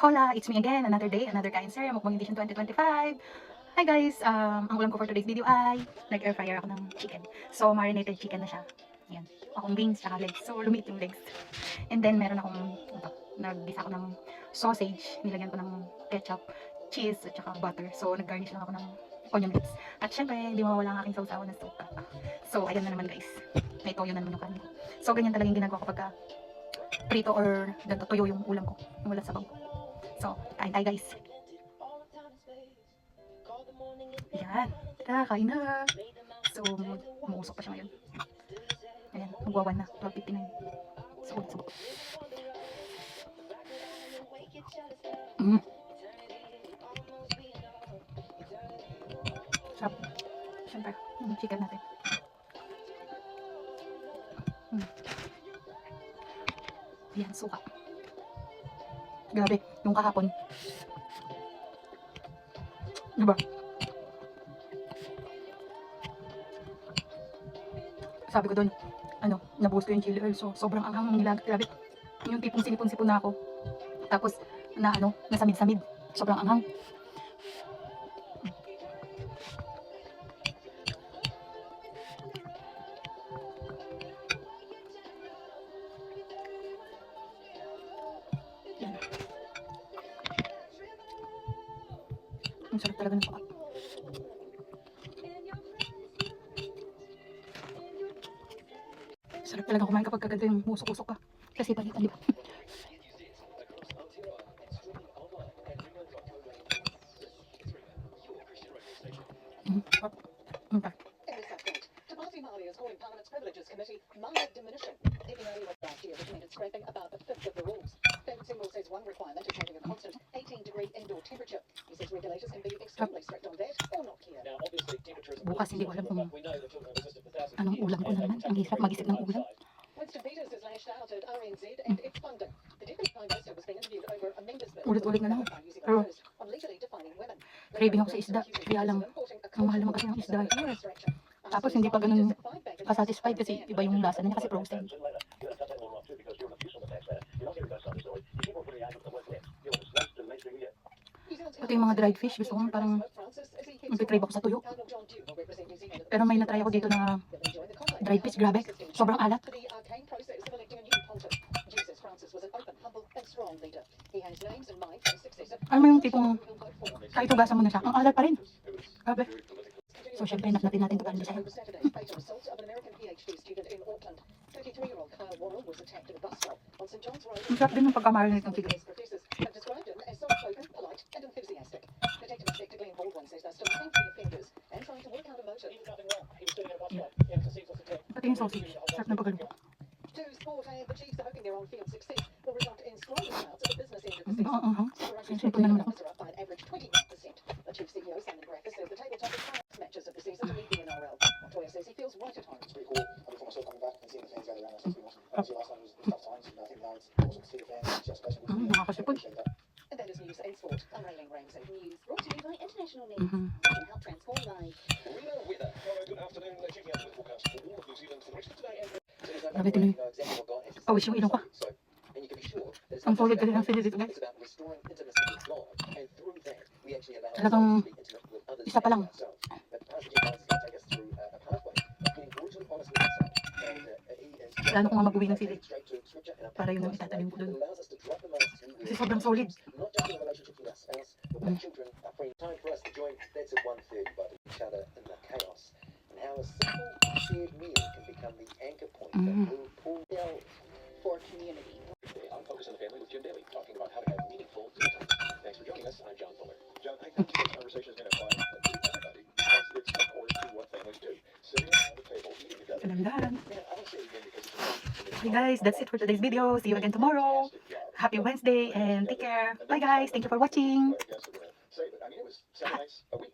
Hola, it's me again, another day, another Cancer, Mukbang Edition 2025. Hi guys, ang ulam ko for today's video ay nag-air fryer ako ng chicken. So, marinated chicken na siya. Yan. Akong wings, tsaka legs. So, lumit yung legs. And then, meron akong, naggisa ako ng sausage. Nilagyan ko ng ketchup, cheese, at tsaka butter. So, nag-garnish lang ako ng onion lips. At syempre, hindi mawawala ang aking sausawan na suka. So, ayan na naman guys. May toyo na naman yung kanin. So, ganyan talaga yung ginagawa ko pagka prito or ganito, tuyo yung ulam ko. Yung wala sabaw. So, kain tayo guys. Yan. Tara, kain na. So, umuusok pa siya ngayon. Ayan, magwawan na. 12:59. Sabog, sabog. Sarap. Siyempre, yung chicken natin. Ayan, suka. Grabe, yung kahapon. Diba? Sabi ko doon, nabuhos ko yung chili oil. So, sobrang anghang ng nilaga. Grabe. Yung tipong sinipon-sipon na ako. Tapos, nasamid-samid. Sobrang anghang. Yan. Ang sarap talaga ng suka. Sarap talaga kumain kapag kaganda yung musok-usok ka. Kasi palitan, di ba? Bukas hindi ko alam kung anong ulam ko na naman. Ang hirap mag-isip ng ulam. Ulit-ulit na lang. Pero craving ako sa isda. Kaya lang, ang mahal naman kasi ng isda. Tapos hindi pa ganun kasatisfied kasi iba yung lasa niya kasi frozen. Pati yung mga dried fish, gusto ko parang nag-crave ako sa tuyo. Pero may natry ako dito na dried fish, grabe. Sobrang alat. Alam mo yung tipong kahit hugasan mo na siya, ang alat pa rin. Grabe. So, syempre, natin ito para sa'yo. Ang sarap din ng pagkamarinate ng chicken. Pati yung sausage, sarap ng pagkaluto. Sinipon na naman ako. Nakakasipon. Grabe tuloy. Pawis yung ilong ko. Ang solid kasi ng sili dito guys. Talagang isa pa lang. Plano ko nga mag-uwi ng sili. Para yun ang itatanim ko dun. Kasi sobrang solid. For community. I'm Focus on the Family with Jim Daly, talking about how to have meaningful time. Thanks for joining us. I'm John Fuller. John, I think this conversation is going to apply to everybody because it's of course to what families do. Sitting around the table, eating together. Okay guys, that's it for today's video. See you again tomorrow. Happy Wednesday and take care. Bye guys. Thank you for watching. I mean, it was 7 nights a week.